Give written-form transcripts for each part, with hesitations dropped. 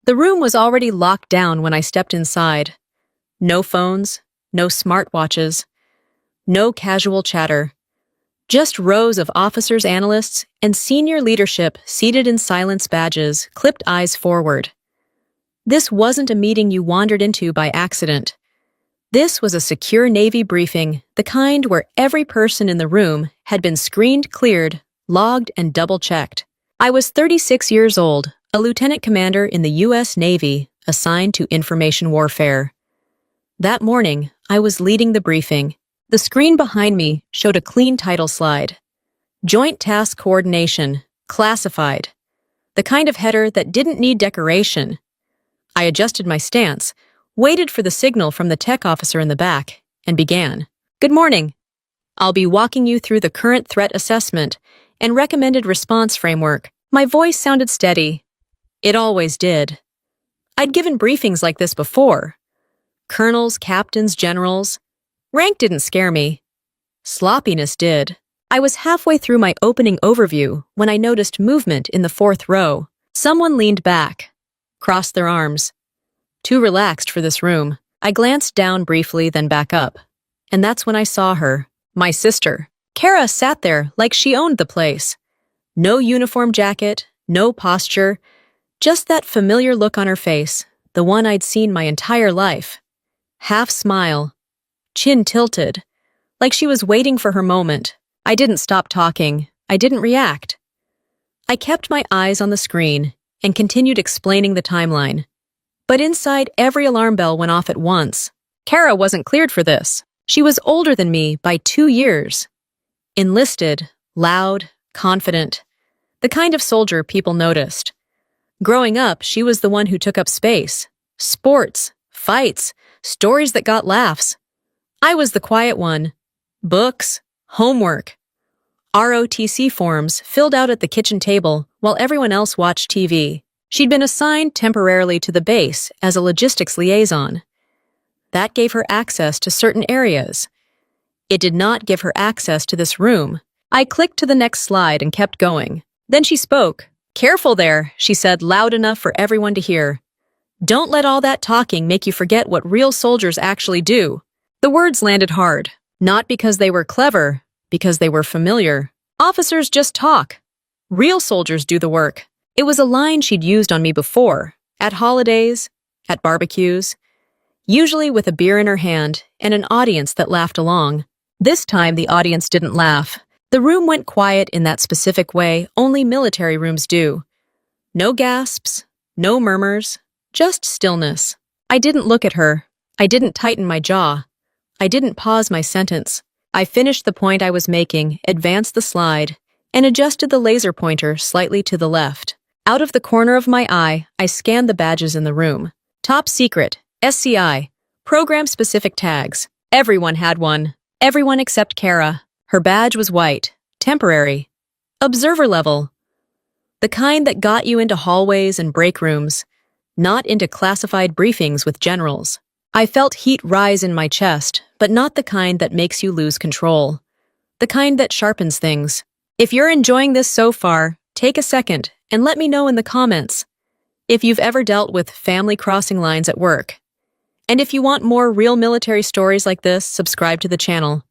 The room was already locked down when I stepped inside. No phones, no smartwatches, no casual chatter. Just rows of officers, analysts, and senior leadership seated in silence badges, clipped eyes forward. This wasn't a meeting you wandered into by accident. This was a secure Navy briefing, the kind where every person in the room had been screened, cleared, logged, and double-checked. I was 36 years old, a lieutenant commander in the U.S. Navy, assigned to information warfare. That morning, I was leading the briefing. The screen behind me showed a clean title slide. Joint Task Coordination, Classified. The kind of header that didn't need decoration. I adjusted my stance, waited for the signal from the tech officer in the back, and began. Good morning. I'll be walking you through the current threat assessment and recommended response framework. My voice sounded steady. It always did. I'd given briefings like this before. Colonels, captains, generals. Rank didn't scare me. Sloppiness did. I was halfway through my opening overview when I noticed movement in the fourth row. Someone leaned back, crossed their arms. Too relaxed for this room. I glanced down briefly, then back up. And that's when I saw her, my sister. Kara sat there like she owned the place. No uniform jacket, no posture, just that familiar look on her face, the one I'd seen my entire life. Half smile, chin tilted, like she was waiting for her moment. I didn't stop talking. I didn't react. I kept my eyes on the screen and continued explaining the timeline. But inside, every alarm bell went off at once. Kara wasn't cleared for this. She was older than me by 2 years. Enlisted, loud, confident. The kind of soldier people noticed. Growing up, she was the one who took up space. Sports, fights, stories that got laughs. I was the quiet one. Books, homework. ROTC forms filled out at the kitchen table while everyone else watched TV. She'd been assigned temporarily to the base as a logistics liaison. That gave her access to certain areas. It did not give her access to this room. I clicked to the next slide and kept going. Then she spoke. Careful there, she said loud enough for everyone to hear. Don't let all that talking make you forget what real soldiers actually do. The words landed hard, not because they were clever, because they were familiar. Officers just talk. Real soldiers do the work. It was a line she'd used on me before, at holidays, at barbecues, usually with a beer in her hand and an audience that laughed along. This time the audience didn't laugh. The room went quiet in that specific way only military rooms do. No gasps, no murmurs, just stillness. I didn't look at her. I didn't tighten my jaw. I didn't pause my sentence. I finished the point I was making, advanced the slide, and adjusted the laser pointer slightly to the left. Out of the corner of my eye, I scanned the badges in the room. Top secret, SCI, program-specific tags. Everyone had one. Everyone except Kara. Her badge was white, temporary. Observer level. The kind that got you into hallways and break rooms, not into classified briefings with generals. I felt heat rise in my chest, but not the kind that makes you lose control. The kind that sharpens things. If you're enjoying this so far, take a second and let me know in the comments if you've ever dealt with family crossing lines at work. And if you want more real military stories like this, subscribe to the channel.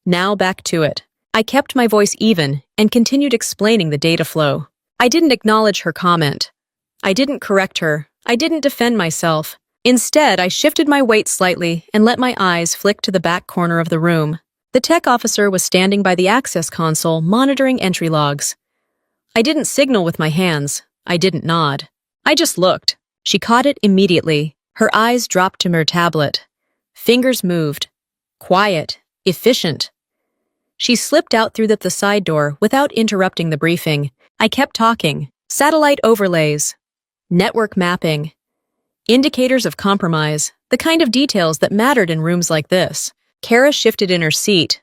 Now back to it. I kept my voice even and continued explaining the data flow. I didn't acknowledge her comment. I didn't correct her. I didn't defend myself. Instead, I shifted my weight slightly and let my eyes flick to the back corner of the room. The tech officer was standing by the access console monitoring entry logs. I didn't signal with my hands. I didn't nod. I just looked. She caught it immediately. Her eyes dropped to her tablet. Fingers moved. Quiet. Efficient. She slipped out through the side door without interrupting the briefing. I kept talking. Satellite overlays. Network mapping. Indicators of compromise. The kind of details that mattered in rooms like this. Kara shifted in her seat.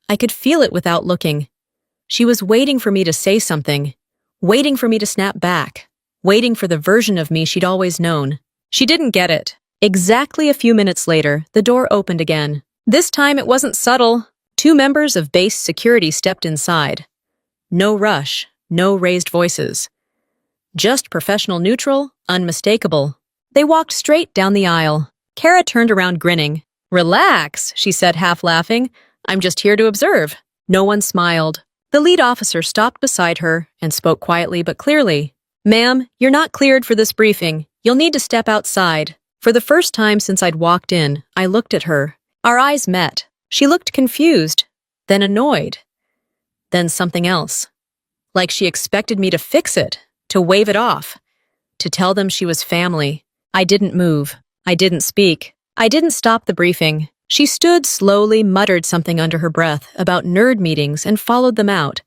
I could feel it without looking. She was waiting for me to say something, waiting for me to snap back, waiting for the version of me she'd always known. She didn't get it. Exactly a few minutes later, the door opened again. This time it wasn't subtle. 2 members of base security stepped inside. No rush, no raised voices. Just professional neutral, unmistakable. They walked straight down the aisle. Kara turned around grinning. "Relax," she said, half laughing. "I'm just here to observe." No one smiled. The lead officer stopped beside her and spoke quietly but clearly. "Ma'am, you're not cleared for this briefing. You'll need to step outside." For the first time since I'd walked in, I looked at her. Our eyes met. She looked confused, then annoyed, then something else. Like she expected me to fix it, to wave it off, to tell them she was family. I didn't move. I didn't speak. I didn't stop the briefing. She stood slowly, muttered something under her breath about nerd meetings and followed them out.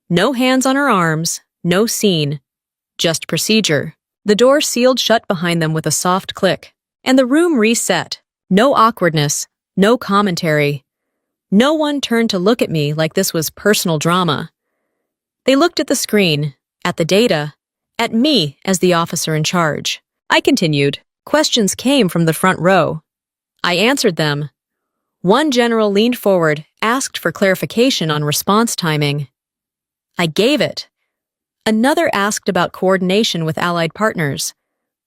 No hands on her arms, no scene, just procedure. The door sealed shut behind them with a soft click, and the room reset. No awkwardness, no commentary. No one turned to look at me like this was personal drama. They looked at the screen, at the data, at me as the officer in charge. I continued. Questions came from the front row. I answered them. One general leaned forward, asked for clarification on response timing. I gave it. Another asked about coordination with allied partners.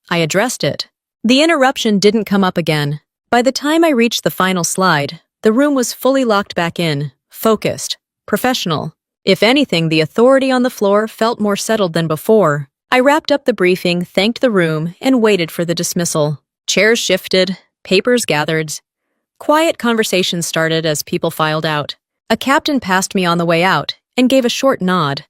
I addressed it. The interruption didn't come up again. By the time I reached the final slide, the room was fully locked back in, focused, professional. If anything, the authority on the floor felt more settled than before. I wrapped up the briefing, thanked the room, and waited for the dismissal. Chairs shifted, papers gathered. Quiet conversations started as people filed out. A captain passed me on the way out and gave a short nod.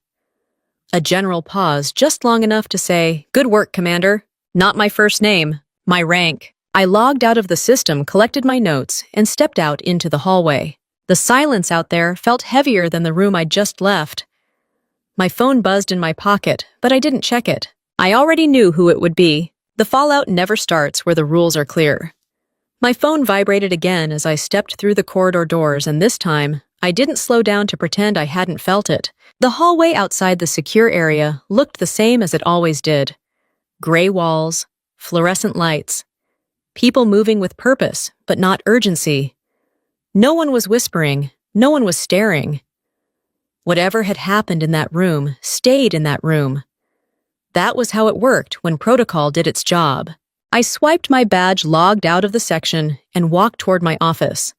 A general paused just long enough to say, "Good work, Commander." Not my first name, my rank. I logged out of the system, collected my notes, and stepped out into the hallway. The silence out there felt heavier than the room I'd just left. My phone buzzed in my pocket, but I didn't check it. I already knew who it would be. The fallout never starts where the rules are clear. My phone vibrated again as I stepped through the corridor doors, and this time, I didn't slow down to pretend I hadn't felt it. The hallway outside the secure area looked the same as it always did. Gray walls, fluorescent lights, people moving with purpose, but not urgency. No one was whispering, no one was staring. Whatever had happened in that room stayed in that room. That was how it worked when protocol did its job. I swiped my badge, logged out of the section, and walked toward my office.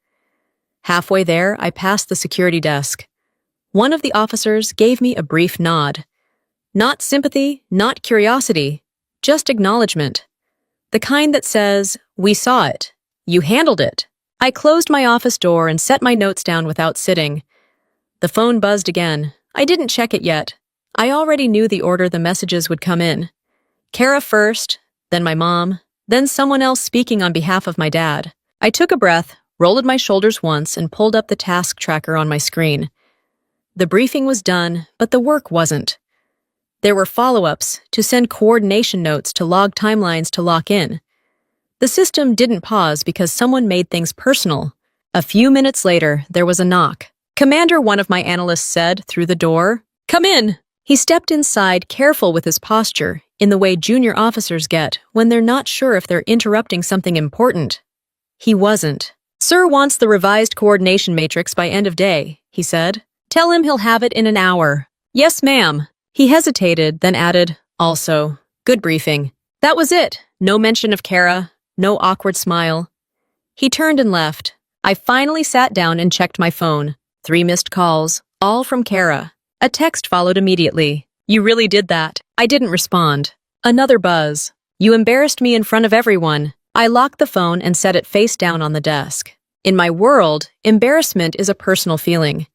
Halfway there, I passed the security desk. One of the officers gave me a brief nod. Not sympathy, not curiosity, just acknowledgement. The kind that says, "We saw it. You handled it." I closed my office door and set my notes down without sitting. The phone buzzed again. I didn't check it yet. I already knew the order the messages would come in. Kara first, then my mom, then someone else speaking on behalf of my dad. I took a breath, rolled my shoulders once, and pulled up the task tracker on my screen. The briefing was done, but the work wasn't. There were follow-ups, to send coordination notes, to log timelines, to lock in. The system didn't pause because someone made things personal. A few minutes later, there was a knock. "Commander," one of my analysts said through the door. "Come in." He stepped inside, careful with his posture, in the way junior officers get when they're not sure if they're interrupting something important. He wasn't. "Sir wants the revised coordination matrix by end of day," he said. "Tell him he'll have it in an hour." "Yes, ma'am." He hesitated, then added, "Also, good briefing." That was it. No mention of Kara, no awkward smile. He turned and left. I finally sat down and checked my phone. 3 missed calls, all from Kara. A text followed immediately. "You really did that." I didn't respond. Another buzz. "You embarrassed me in front of everyone." I locked the phone and set it face down on the desk. In my world, embarrassment is a personal feeling.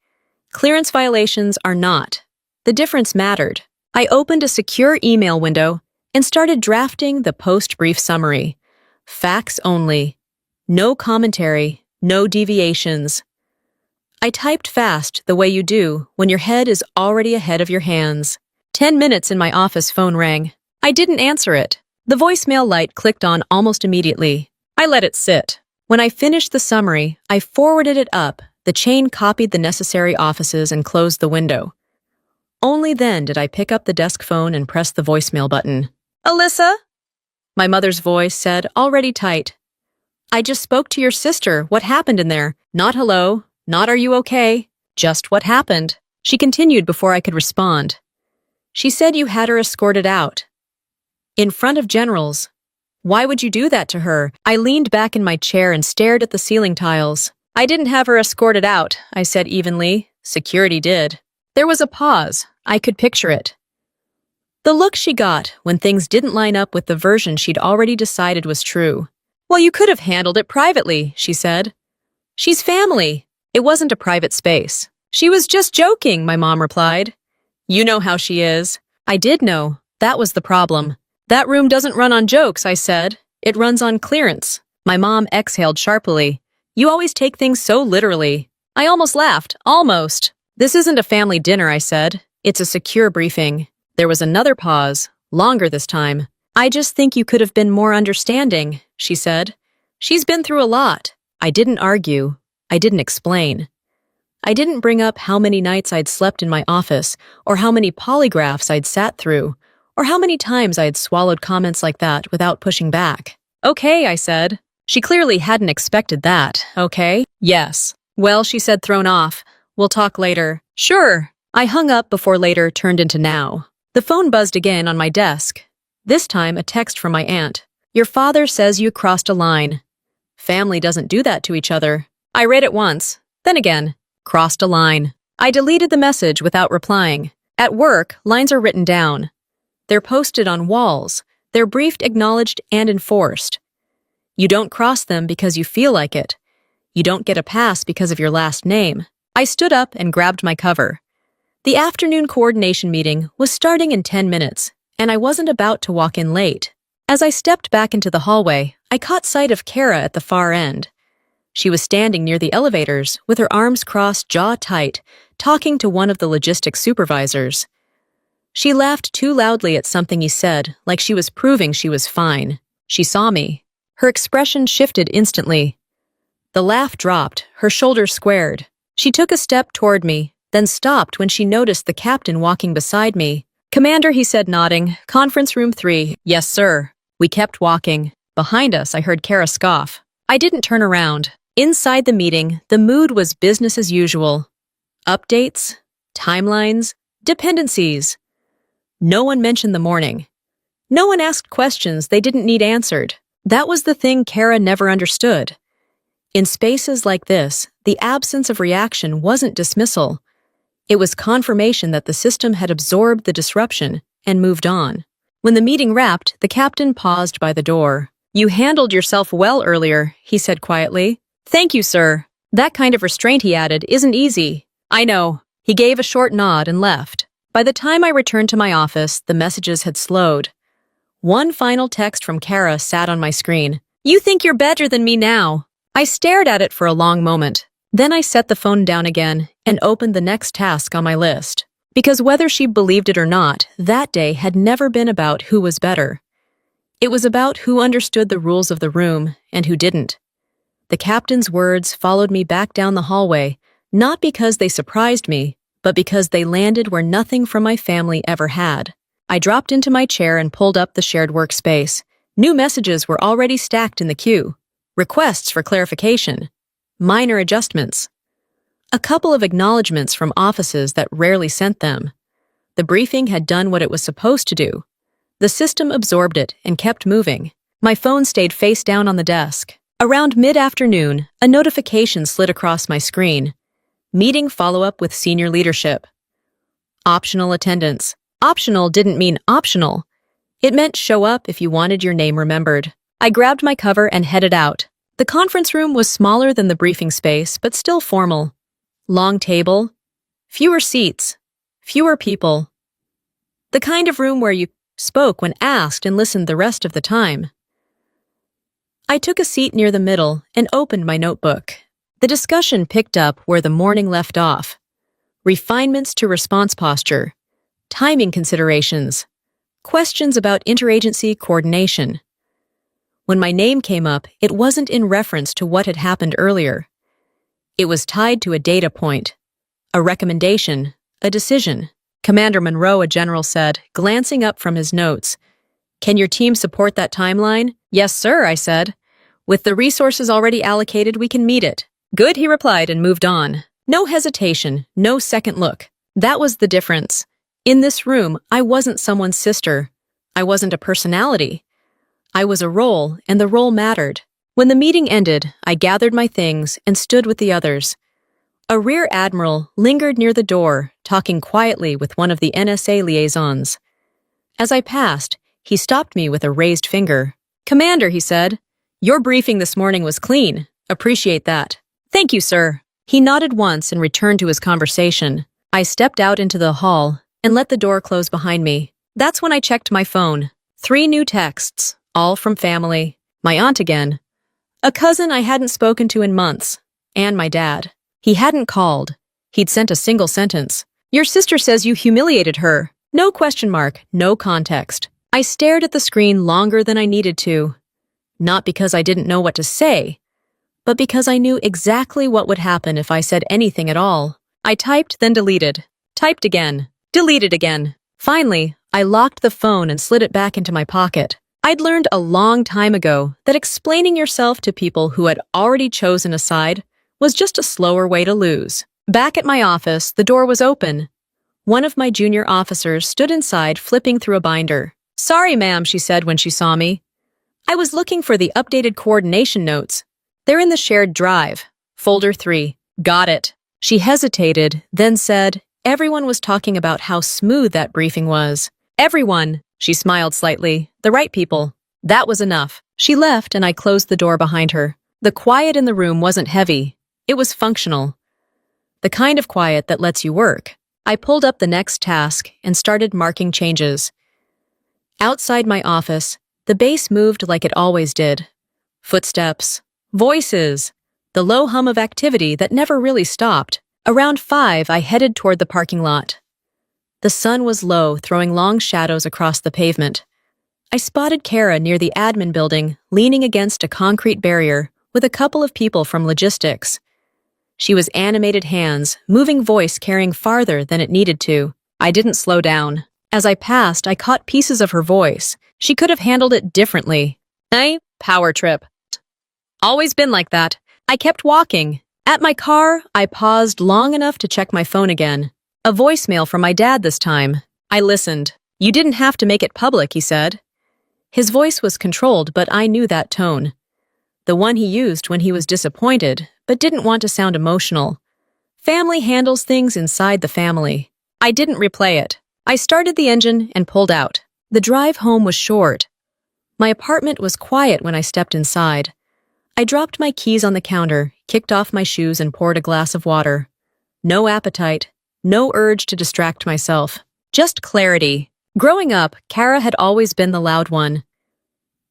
Clearance violations are not. The difference mattered. I opened a secure email window and started drafting the post-brief summary. Facts only. No commentary, no deviations. I typed fast, the way you do when your head is already ahead of your hands. 10 minutes and my office phone rang. I didn't answer it. The voicemail light clicked on almost immediately. I let it sit. When I finished the summary, I forwarded it up. The chain copied the necessary offices and closed the window. Only then did I pick up the desk phone and press the voicemail button. "Alyssa?" My mother's voice said, already tight. "I just spoke to your sister. What happened in there? Not hello, not are you okay? Just what happened." She continued before I could respond. "She said you had her escorted out. In front of generals. Why would you do that to her? I leaned back in my chair and stared at the ceiling tiles. I didn't have her escorted out, I said evenly. Security did. There was a pause. I could picture it. The look she got when things didn't line up with the version she'd already decided was true. Well, you could have handled it privately, she said. She's family. It wasn't a private space. She was just joking, my mom replied. You know how she is. I did know. That was the problem. That room doesn't run on jokes, I said. It runs on clearance. My mom exhaled sharply. You always take things so literally. I almost laughed. Almost. This isn't a family dinner, I said. It's a secure briefing. There was another pause, longer this time. I just think you could have been more understanding, she said. She's been through a lot. I didn't argue. I didn't explain. I didn't bring up how many nights I'd slept in my office, or how many polygraphs I'd sat through, or how many times I had swallowed comments like that without pushing back. Okay, I said. She clearly hadn't expected that, okay? Yes. Well, she said, thrown off. We'll talk later. Sure. I hung up before later turned into now. The phone buzzed again on my desk. This time, a text from my aunt. Your father says you crossed a line. Family doesn't do that to each other. I read it once. Then again. Crossed a line. I deleted the message without replying. At work, lines are written down. They're posted on walls. They're briefed, acknowledged, and enforced. You don't cross them because you feel like it. You don't get a pass because of your last name. I stood up and grabbed my cover. The afternoon coordination meeting was starting in 10 minutes, and I wasn't about to walk in late. As I stepped back into the hallway, I caught sight of Kara at the far end. She was standing near the elevators, with her arms crossed, jaw tight, talking to one of the logistics supervisors. She laughed too loudly at something he said, like she was proving she was fine. She saw me. Her expression shifted instantly. The laugh dropped, her shoulders squared. She took a step toward me, then stopped when she noticed the captain walking beside me. Commander, he said, nodding. Conference room 3. Yes, sir. We kept walking. Behind us, I heard Kara scoff. I didn't turn around. Inside the meeting, the mood was business as usual. Updates, timelines, dependencies. No one mentioned the morning. No one asked questions they didn't need answered. That was the thing Kara never understood. In spaces like this, the absence of reaction wasn't dismissal. It was confirmation that the system had absorbed the disruption and moved on. When the meeting wrapped, the captain paused by the door. You handled yourself well earlier, he said quietly. Thank you, sir. That kind of restraint, he added, isn't easy. I know. He gave a short nod and left. By the time I returned to my office, the messages had slowed. One final text from Kara sat on my screen. You think you're better than me now. I stared at it for a long moment. Then I set the phone down again and opened the next task on my list. Because whether she believed it or not, that day had never been about who was better. It was about who understood the rules of the room and who didn't. The captain's words followed me back down the hallway, not because they surprised me, but because they landed where nothing from my family ever had. I dropped into my chair and pulled up the shared workspace. New messages were already stacked in the queue. Requests for clarification. Minor adjustments. A couple of acknowledgments from offices that rarely sent them. The briefing had done what it was supposed to do. The system absorbed it and kept moving. My phone stayed face down on the desk. Around mid-afternoon, a notification slid across my screen. Meeting follow-up with senior leadership. Optional attendance. Optional didn't mean optional. It meant show up if you wanted your name remembered. I grabbed my cover and headed out. The conference room was smaller than the briefing space, but still formal. Long table, fewer seats, fewer people. The kind of room where you spoke when asked and listened the rest of the time. I took a seat near the middle and opened my notebook. The discussion picked up where the morning left off. Refinements to response posture, timing considerations, questions about interagency coordination. When my name came up, it wasn't in reference to what had happened earlier. It was tied to a data point, a recommendation, a decision. Commander Monroe, a general, said, glancing up from his notes. Can your team support that timeline? Yes, sir, I said. With the resources already allocated, we can meet it. Good, he replied and moved on. No hesitation, no second look. That was the difference. In this room, I wasn't someone's sister. I wasn't a personality. I was a role, and the role mattered. When the meeting ended, I gathered my things and stood with the others. A rear admiral lingered near the door, talking quietly with one of the NSA liaisons. As I passed, he stopped me with a raised finger. "Commander," he said, "your briefing this morning was clean. Appreciate that." "Thank you, sir." He nodded once and returned to his conversation. I stepped out into the hall and let the door close behind me. That's when I checked my phone. 3 new texts, all from family. My aunt again. A cousin I hadn't spoken to in months. And my dad. He hadn't called. He'd sent a single sentence. "Your sister says you humiliated her." No question mark, no context. I stared at the screen longer than I needed to. Not because I didn't know what to say, but because I knew exactly what would happen if I said anything at all. I typed, then deleted. Typed again. Deleted again. Finally, I locked the phone and slid it back into my pocket. I'd learned a long time ago that explaining yourself to people who had already chosen a side was just a slower way to lose. Back at my office, the door was open. One of my junior officers stood inside, flipping through a binder. "Sorry, ma'am," she said when she saw me. "I was looking for the updated coordination notes. They're in the shared drive. Folder 3. Got it." She hesitated, then said, "Everyone was talking about how smooth that briefing was." "Everyone," she smiled slightly. "The right people." That was enough. She left and I closed the door behind her. The quiet in the room wasn't heavy. It was functional. The kind of quiet that lets you work. I pulled up the next task and started marking changes. Outside my office, the base moved like it always did. Footsteps, voices, the low hum of activity that never really stopped. Around 5, I headed toward the parking lot. The sun was low, throwing long shadows across the pavement. I spotted Kara near the admin building, leaning against a concrete barrier with a couple of people from logistics. She was animated hands, moving voice carrying farther than it needed to. I didn't slow down. As I passed, I caught pieces of her voice. She could have handled it differently. "Hey, power trip." Always been like that. I kept walking. At my car, I paused long enough to check my phone again. A voicemail from my dad this time. I listened. "You didn't have to make it public," he said. His voice was controlled, but I knew that tone. The one he used when he was disappointed, but didn't want to sound emotional. Family handles things inside the family. I didn't replay it. I started the engine and pulled out. The drive home was short. My apartment was quiet when I stepped inside. I dropped my keys on the counter, kicked off my shoes, and poured a glass of water. No appetite, no urge to distract myself. Just clarity. Growing up, Kara had always been the loud one.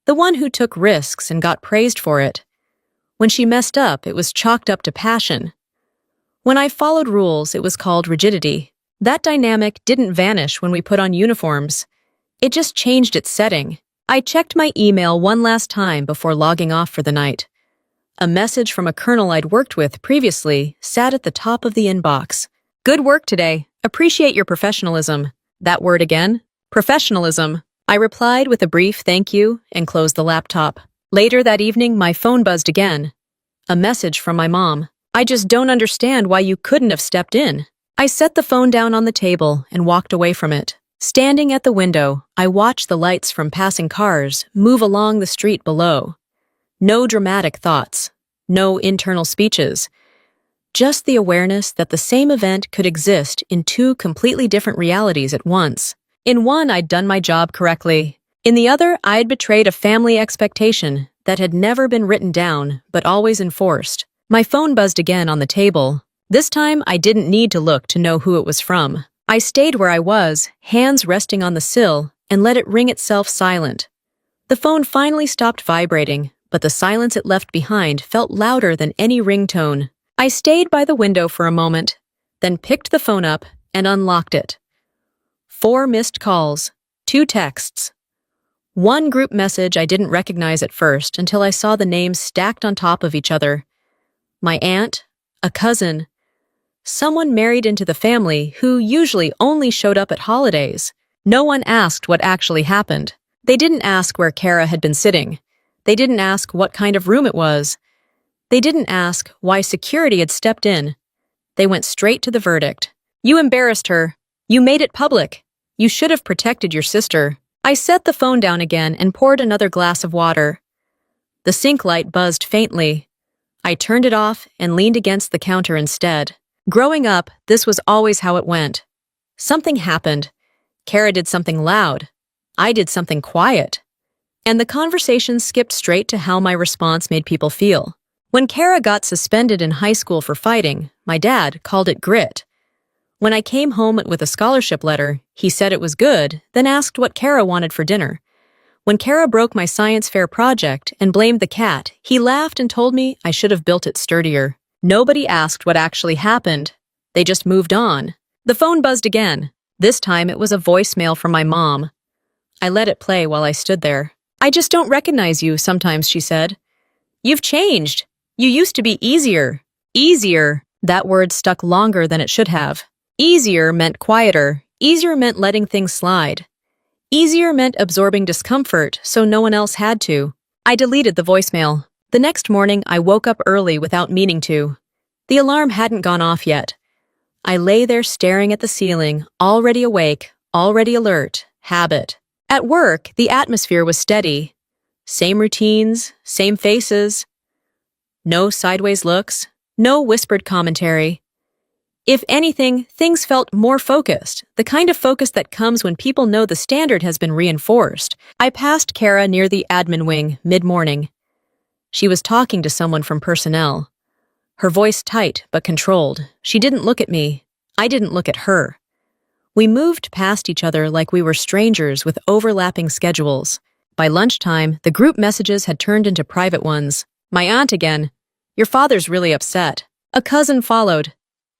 The one who took risks and got praised for it. When she messed up, it was chalked up to passion. When I followed rules, it was called rigidity. That dynamic didn't vanish when we put on uniforms. It just changed its setting. I checked my email one last time before logging off for the night. A message from a colonel I'd worked with previously sat at the top of the inbox. "Good work today. Appreciate your professionalism." That word again? Professionalism. I replied with a brief thank you and closed the laptop. Later that evening, my phone buzzed again. A message from my mom. "I just don't understand why you couldn't have stepped in." I set the phone down on the table and walked away from it. Standing at the window, I watched the lights from passing cars move along the street below. No dramatic thoughts, no internal speeches. Just the awareness that the same event could exist in 2 completely different realities at once. In one, I'd done my job correctly. In the other, I'd betrayed a family expectation that had never been written down, but always enforced. My phone buzzed again on the table. This time, I didn't need to look to know who it was from. I stayed where I was, hands resting on the sill, and let it ring itself silent. The phone finally stopped vibrating, but the silence it left behind felt louder than any ringtone. I stayed by the window for a moment, then picked the phone up and unlocked it. 4 missed calls, 2 texts. One group message I didn't recognize at first until I saw the names stacked on top of each other. My aunt, a cousin, someone married into the family who usually only showed up at holidays. No one asked what actually happened. They didn't ask where Kara had been sitting. They didn't ask what kind of room it was. They didn't ask why security had stepped in. They went straight to the verdict. "You embarrassed her. You made it public. You should have protected your sister." I set the phone down again and poured another glass of water. The sink light buzzed faintly. I turned it off and leaned against the counter instead. Growing up, this was always how it went. Something happened. Kara did something loud. I did something quiet. And the conversation skipped straight to how my response made people feel. When Kara got suspended in high school for fighting, my dad called it grit. When I came home with a scholarship letter, he said it was good, then asked what Kara wanted for dinner. When Kara broke my science fair project and blamed the cat, he laughed and told me I should have built it sturdier. Nobody asked what actually happened. They just moved on. The phone buzzed again. This time it was a voicemail from my mom. I let it play while I stood there. "I just don't recognize you sometimes," she said. "You've changed. You used to be easier." Easier. That word stuck longer than it should have. Easier meant quieter. Easier meant letting things slide. Easier meant absorbing discomfort so no one else had to. I deleted the voicemail. The next morning, I woke up early without meaning to. The alarm hadn't gone off yet. I lay there staring at the ceiling, already awake, already alert, habit. At work, the atmosphere was steady. Same routines, same faces. No sideways looks, no whispered commentary. If anything, things felt more focused, the kind of focus that comes when people know the standard has been reinforced. I passed Kara near the admin wing, mid-morning. She was talking to someone from personnel. Her voice tight but controlled. She didn't look at me. I didn't look at her. We moved past each other like we were strangers with overlapping schedules. By lunchtime, the group messages had turned into private ones. "My aunt again. Your father's really upset." A cousin followed.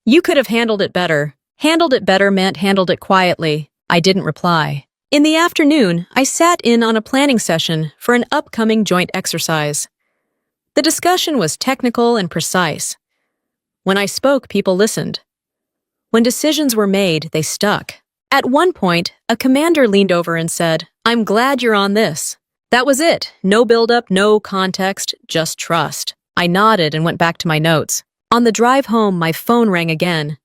"You could have handled it better." Handled it better meant handled it quietly. I didn't reply. In the afternoon, I sat in on a planning session for an upcoming joint exercise. The discussion was technical and precise. When I spoke, people listened. When decisions were made, they stuck. At one point, a commander leaned over and said, "I'm glad you're on this." That was it. No build-up, no context, just trust. I nodded and went back to my notes. On the drive home, my phone rang again.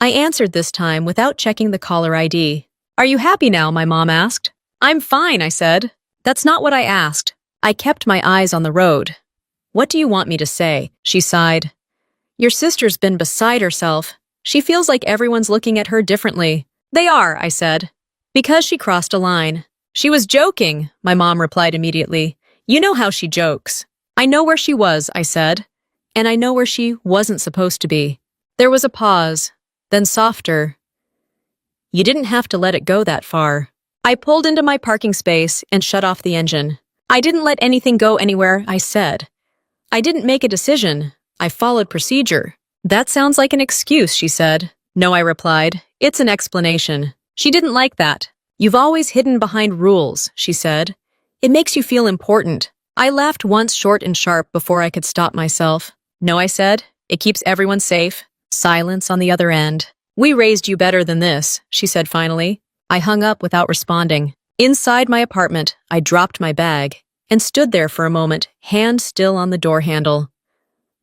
I answered this time without checking the caller ID. "Are you happy now?" my mom asked. "I'm fine," I said. "That's not what I asked." I kept my eyes on the road. "What do you want me to say?" She sighed. "Your sister's been beside herself. She feels like everyone's looking at her differently." "They are," I said. "Because she crossed a line." "She was joking," my mom replied immediately. "You know how she jokes." "I know where she was," I said. "And I know where she wasn't supposed to be." There was a pause, then softer. "You didn't have to let it go that far." I pulled into my parking space and shut off the engine. "I didn't let anything go anywhere," I said. "I didn't make a decision. I followed procedure." "That sounds like an excuse," she said. "No," I replied. "It's an explanation." She didn't like that. "You've always hidden behind rules," she said. "It makes you feel important." I laughed once short and sharp before I could stop myself. "No," I said. "It keeps everyone safe." Silence on the other end. "We raised you better than this," she said finally. I hung up without responding. Inside my apartment, I dropped my bag and stood there for a moment, hand still on the door handle.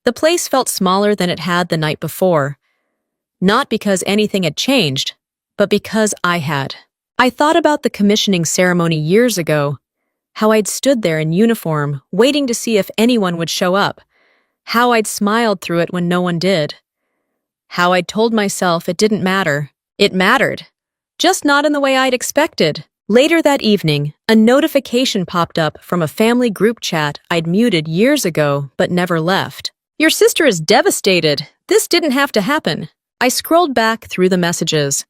The place felt smaller than it had the night before. Not because anything had changed, but because I had. I thought about the commissioning ceremony years ago, how I'd stood there in uniform, waiting to see if anyone would show up, how I'd smiled through it when no one did, how I'd told myself it didn't matter. It mattered, just not in the way I'd expected. Later that evening, a notification popped up from a family group chat I'd muted years ago but never left. "Your sister is devastated. This didn't have to happen." I scrolled back through the messages.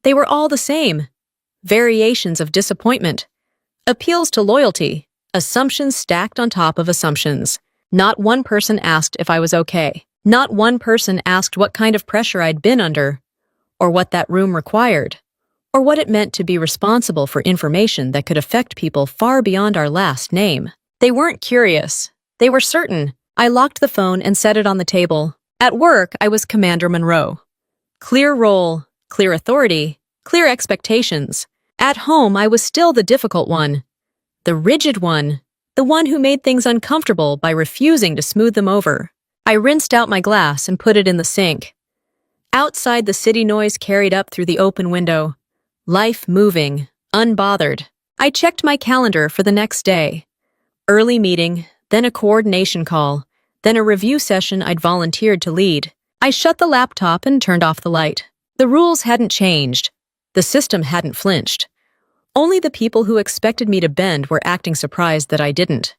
They were all the same. Variations of disappointment. Appeals to loyalty. Assumptions stacked on top of assumptions. Not one person asked if I was okay. Not one person asked what kind of pressure I'd been under, or what that room required, or what it meant to be responsible for information that could affect people far beyond our last name. They weren't curious. They were certain. I locked the phone and set it on the table. At work, I was Commander Monroe. Clear role, clear authority, clear expectations. At home, I was still the difficult one. The rigid one. The one who made things uncomfortable by refusing to smooth them over. I rinsed out my glass and put it in the sink. Outside, the city noise carried up through the open window. Life moving, Unbothered. I checked my calendar for the next day. Early meeting, then a coordination call, then a review session I'd volunteered to lead. I shut the laptop and turned off the light. The rules hadn't changed. The system hadn't flinched. Only the people who expected me to bend were acting surprised that I didn't.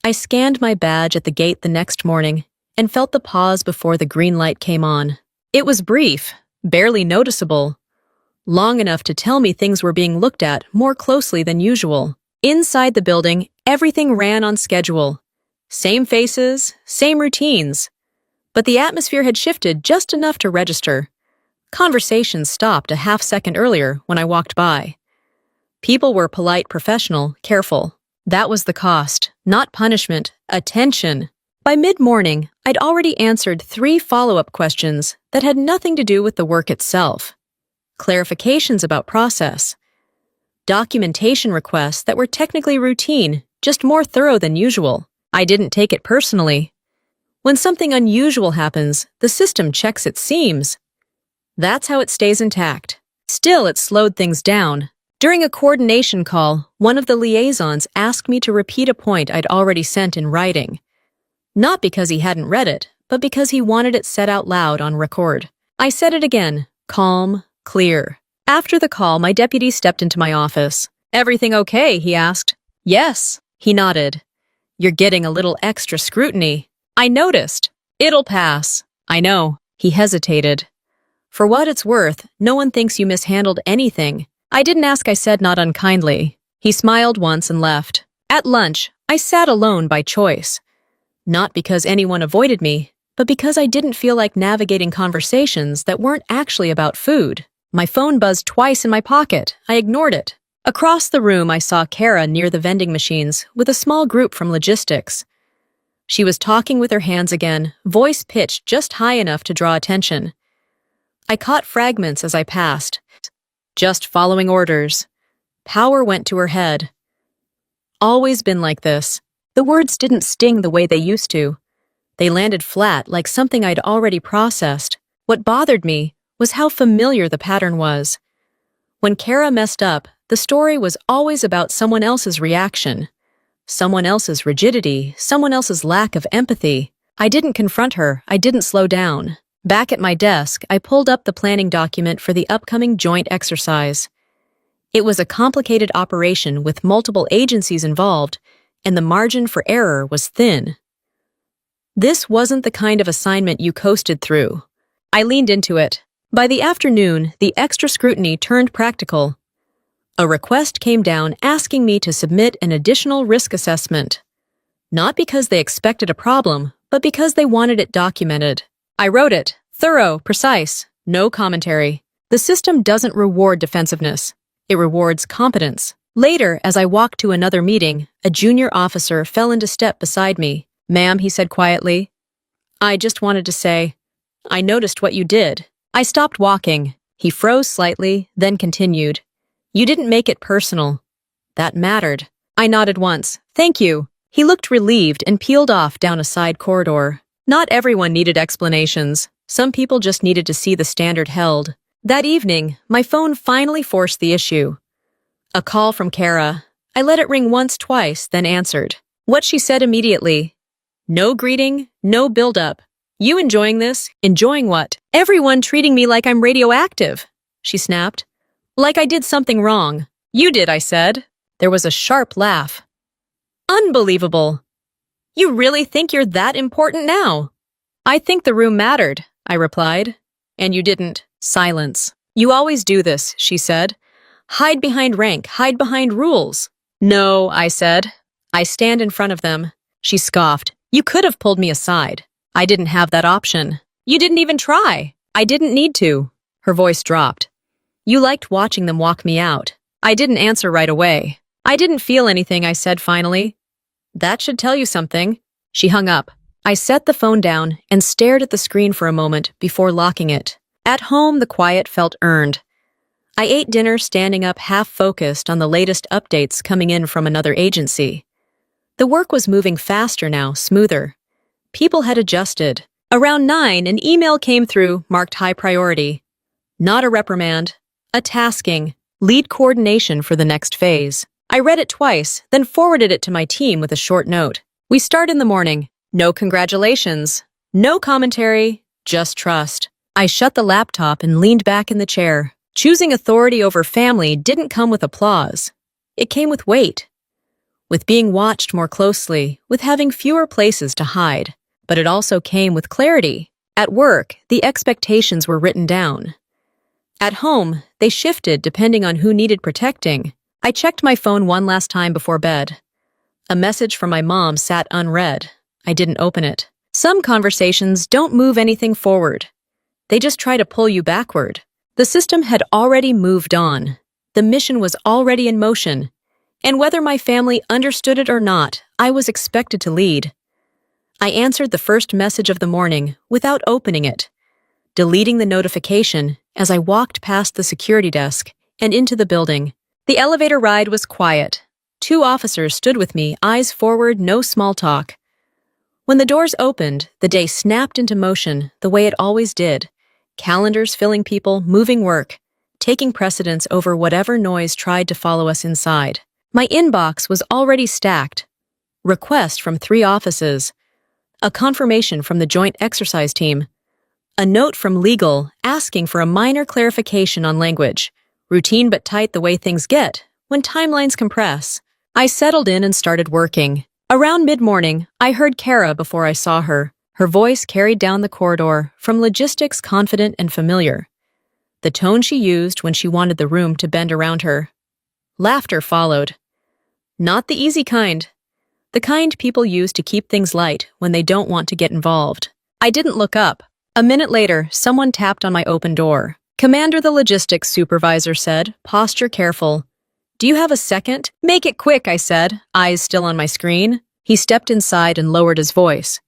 I scanned my badge at the gate the next morning and felt the pause before the green light came on. It was brief, barely noticeable, long enough to tell me things were being looked at more closely than usual. Inside the building, everything ran on schedule. Same faces, same routines. But the atmosphere had shifted just enough to register. Conversations stopped a half-second earlier when I walked by. People were polite, professional, careful. That was the cost, not punishment, attention. By mid-morning, I'd already answered 3 follow-up questions that had nothing to do with the work itself. Clarifications about process. Documentation requests that were technically routine, just more thorough than usual. I didn't take it personally. When something unusual happens, the system checks its seams. That's how it stays intact. Still, it slowed things down. During a coordination call, one of the liaisons asked me to repeat a point I'd already sent in writing. Not because he hadn't read it, but because he wanted it said out loud on record. I said it again, calm, clear. After the call, my deputy stepped into my office. "Everything okay?" he asked. "Yes," he nodded. "You're getting a little extra scrutiny." I noticed. "It'll pass." "I know." He hesitated. "For what it's worth, no one thinks you mishandled anything." I didn't ask, I said, not unkindly. He smiled once and left. At lunch, I sat alone by choice. Not because anyone avoided me, but because I didn't feel like navigating conversations that weren't actually about food. My phone buzzed twice in my pocket. I ignored it. Across the room, I saw Kara near the vending machines with a small group from logistics. She was talking with her hands again, voice pitched just high enough to draw attention. I caught fragments as I passed. Just following orders. Power went to her head. Always been like this. The words didn't sting the way they used to. They landed flat, like something I'd already processed. What bothered me was how familiar the pattern was. When Kara messed up, the story was always about someone else's reaction. Someone else's rigidity, someone else's lack of empathy. I didn't confront her, I didn't slow down. Back at my desk, I pulled up the planning document for the upcoming joint exercise. It was a complicated operation with multiple agencies involved, and the margin for error was thin. This wasn't the kind of assignment you coasted through. I leaned into it. By the afternoon, the extra scrutiny turned practical. A request came down asking me to submit an additional risk assessment. Not because they expected a problem, but because they wanted it documented. I wrote it, thorough, precise, no commentary. The system doesn't reward defensiveness. It rewards competence. Later, as I walked to another meeting, a junior officer fell into step beside me. "Ma'am," he said quietly. "I just wanted to say, I noticed what you did." I stopped walking. He froze slightly, then continued. "You didn't make it personal." That mattered. I nodded once. "Thank you." He looked relieved and peeled off down a side corridor. Not everyone needed explanations. Some people just needed to see the standard held. That evening, my phone finally forced the issue. A call from Kara. I let it ring once, twice, then answered. What she said immediately. "No greeting, no build-up. You enjoying this? Enjoying what? Everyone treating me like I'm radioactive," she snapped. "Like I did something wrong." "You did," I said. There was a sharp laugh. "Unbelievable. You really think you're that important now?" "I think the room mattered," I replied. "And you didn't." Silence. "You always do this," she said. "Hide behind rank, hide behind rules." "No," I said. "I stand in front of them." She scoffed. "You could have pulled me aside." "I didn't have that option." "You didn't even try." "I didn't need to." Her voice dropped. "You liked watching them walk me out." I didn't answer right away. "I didn't feel anything," I said finally. "That should tell you something." She hung up. I set the phone down and stared at the screen for a moment before locking it. At home, the quiet felt earned. I ate dinner standing up half-focused on the latest updates coming in from another agency. The work was moving faster now, smoother. People had adjusted. Around 9, an email came through marked high priority. Not a reprimand, a tasking. Lead coordination for the next phase. I read it twice, then forwarded it to my team with a short note. We start in the morning. No congratulations. No commentary. Just trust. I shut the laptop and leaned back in the chair. Choosing authority over family didn't come with applause. It came with weight. With being watched more closely, with having fewer places to hide. But it also came with clarity. At work, the expectations were written down. At home, they shifted depending on who needed protecting. I checked my phone one last time before bed. A message from my mom sat unread. I didn't open it. Some conversations don't move anything forward. They just try to pull you backward. The system had already moved on. The mission was already in motion. And whether my family understood it or not, I was expected to lead. I answered the first message of the morning without opening it, deleting the notification as I walked past the security desk and into the building. The elevator ride was quiet. 2 officers stood with me, eyes forward, no small talk. When the doors opened, the day snapped into motion the way it always did. Calendars filling people, moving work, taking precedence over whatever noise tried to follow us inside. My inbox was already stacked. Request from 3 offices. A confirmation from the joint exercise team. A note from legal asking for a minor clarification on language. Routine but tight the way things get when timelines compress. I settled in and started working. Around mid-morning, I heard Kara before I saw her. Her voice carried down the corridor, from logistics confident and familiar. The tone she used when she wanted the room to bend around her. Laughter followed. Not the easy kind. The kind people use to keep things light when they don't want to get involved. I didn't look up. A minute later, someone tapped on my open door. Commander, the logistics supervisor said, posture careful. Do you have a second? Make it quick, I said, eyes still on my screen. He stepped inside and lowered his voice.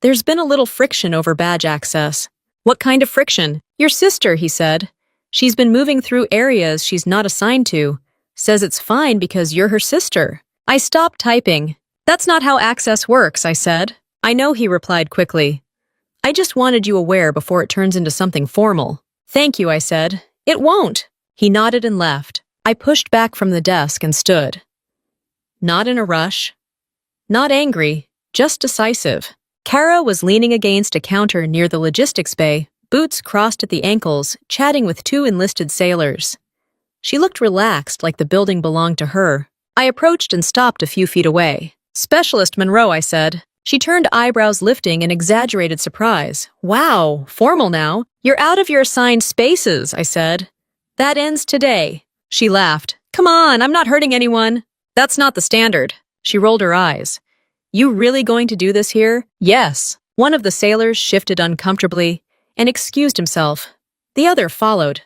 There's been a little friction over badge access. What kind of friction? Your sister, he said. She's been moving through areas she's not assigned to. Says it's fine because you're her sister. I stopped typing. That's not how access works, I said. I know, he replied quickly. I just wanted you aware before it turns into something formal. Thank you, I said. It won't. He nodded and left. I pushed back from the desk and stood. Not in a rush. Not angry, just decisive. Kara was leaning against a counter near the logistics bay, boots crossed at the ankles, chatting with 2 enlisted sailors. She looked relaxed, like the building belonged to her. I approached and stopped a few feet away. Specialist Monroe, I said. She turned, eyebrows lifting in exaggerated surprise. Wow, formal now. You're out of your assigned spaces, I said. That ends today. She laughed. Come on, I'm not hurting anyone. That's not the standard. She rolled her eyes. You really going to do this here? Yes. One of the sailors shifted uncomfortably and excused himself. The other followed.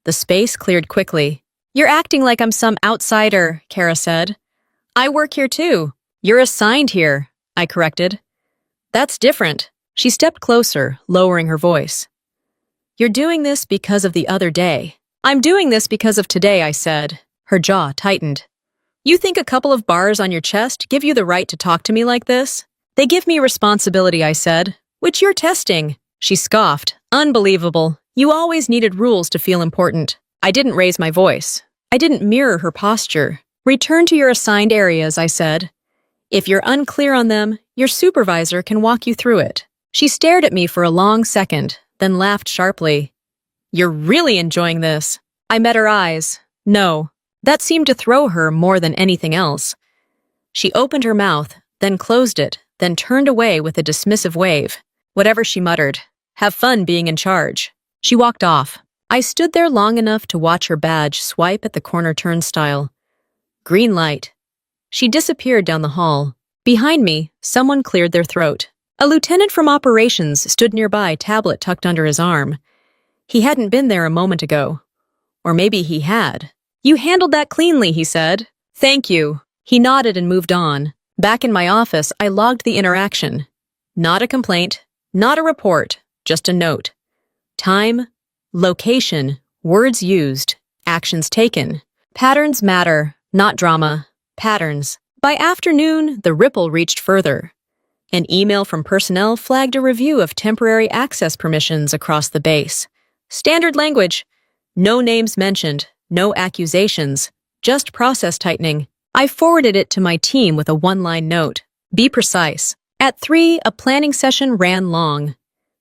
The space cleared quickly. You're acting like I'm some outsider, Kara said. I work here too. You're assigned here, I corrected. That's different. She stepped closer, lowering her voice. You're doing this because of the other day. I'm doing this because of today, I said. Her jaw tightened. You think a couple of bars on your chest give you the right to talk to me like this? They give me responsibility, I said, which you're testing. She scoffed. Unbelievable. You always needed rules to feel important. I didn't raise my voice. I didn't mirror her posture. Return to your assigned areas, I said. If you're unclear on them, your supervisor can walk you through it. She stared at me for a long second, then laughed sharply. You're really enjoying this. I met her eyes. No. That seemed to throw her more than anything else. She opened her mouth, then closed it, then turned away with a dismissive wave. Whatever, she muttered. Have fun being in charge. She walked off. I stood there long enough to watch her badge swipe at the corner turnstile. Green light. She disappeared down the hall. Behind me, someone cleared their throat. A lieutenant from operations stood nearby, tablet tucked under his arm. He hadn't been there a moment ago. Or maybe he had. You handled that cleanly, he said. Thank you. He nodded and moved on. Back in my office, I logged the interaction. Not a complaint, not a report, just a note. Time, location, words used, actions taken. Patterns matter, not drama. Patterns. By afternoon, the ripple reached further. An email from personnel flagged a review of temporary access permissions across the base. Standard language. No names mentioned. no accusations, just process tightening. I forwarded it to my team with a one-line note. Be precise. At 3, a planning session ran long.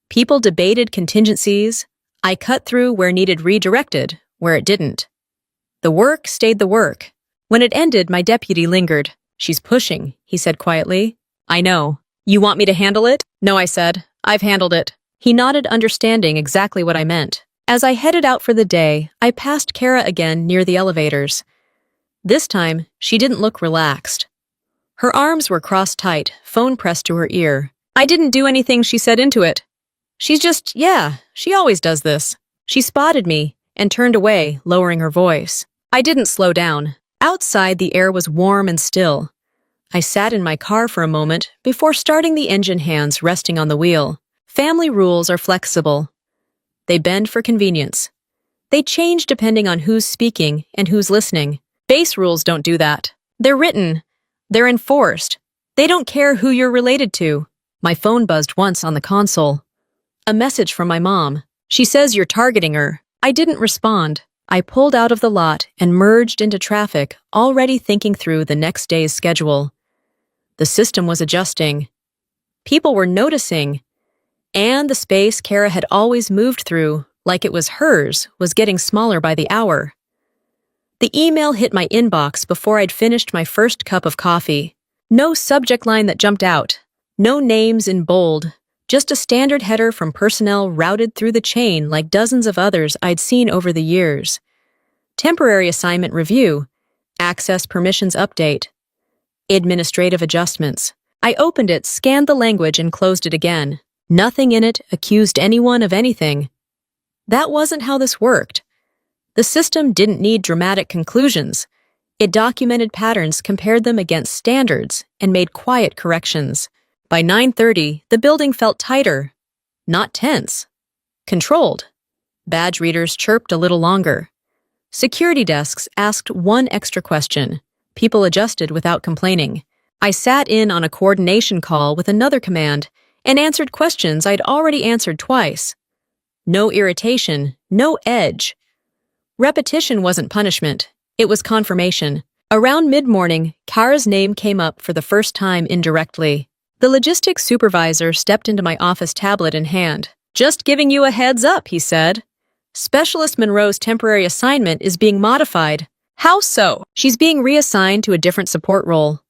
People debated contingencies. I cut through where needed redirected, where it didn't. The work stayed the work. When it ended, my deputy lingered. She's pushing, he said quietly. I know. You want me to handle it? No, I said. I've handled it. He nodded, understanding exactly what I meant. As I headed out for the day, I passed Kara again near the elevators. This time, she didn't look relaxed. Her arms were crossed tight, phone pressed to her ear. I didn't do anything, she said into it. She's just, yeah, she always does this. She spotted me and turned away, lowering her voice. I didn't slow down. Outside, the air was warm and still. I sat in my car for a moment before starting the engine, hands resting on the wheel. Family rules are flexible. They bend for convenience. They change depending on who's speaking and who's listening. Base rules don't do that. They're written. They're enforced. They don't care who you're related to. My phone buzzed once on the console. A message from my mom. She says you're targeting her. I didn't respond. I pulled out of the lot and merged into traffic, already thinking through the next day's schedule. The system was adjusting. People were noticing. And the space Kara had always moved through, like it was hers, was getting smaller by the hour. The email hit my inbox before I'd finished my first cup of coffee. No subject line that jumped out. No names in bold. Just a standard header from personnel routed through the chain like dozens of others I'd seen over the years. Temporary assignment review. Access permissions update. Administrative adjustments. I opened it, scanned the language, and closed it again. Nothing in it accused anyone of anything. That wasn't how this worked. The system didn't need dramatic conclusions. It documented patterns, compared them against standards, and made quiet corrections. By 9:30, the building felt tighter. Not tense. Controlled. Badge readers chirped a little longer. Security desks asked one extra question. People adjusted without complaining. I sat in on a coordination call with another command and answered questions I'd already answered twice. No irritation, no edge. Repetition wasn't punishment. It was confirmation. Around mid-morning, Kara's name came up for the first time indirectly. The logistics supervisor stepped into my office, tablet in hand. Just giving you a heads up, he said. Specialist Monroe's temporary assignment is being modified. How so? She's being reassigned to a different support role.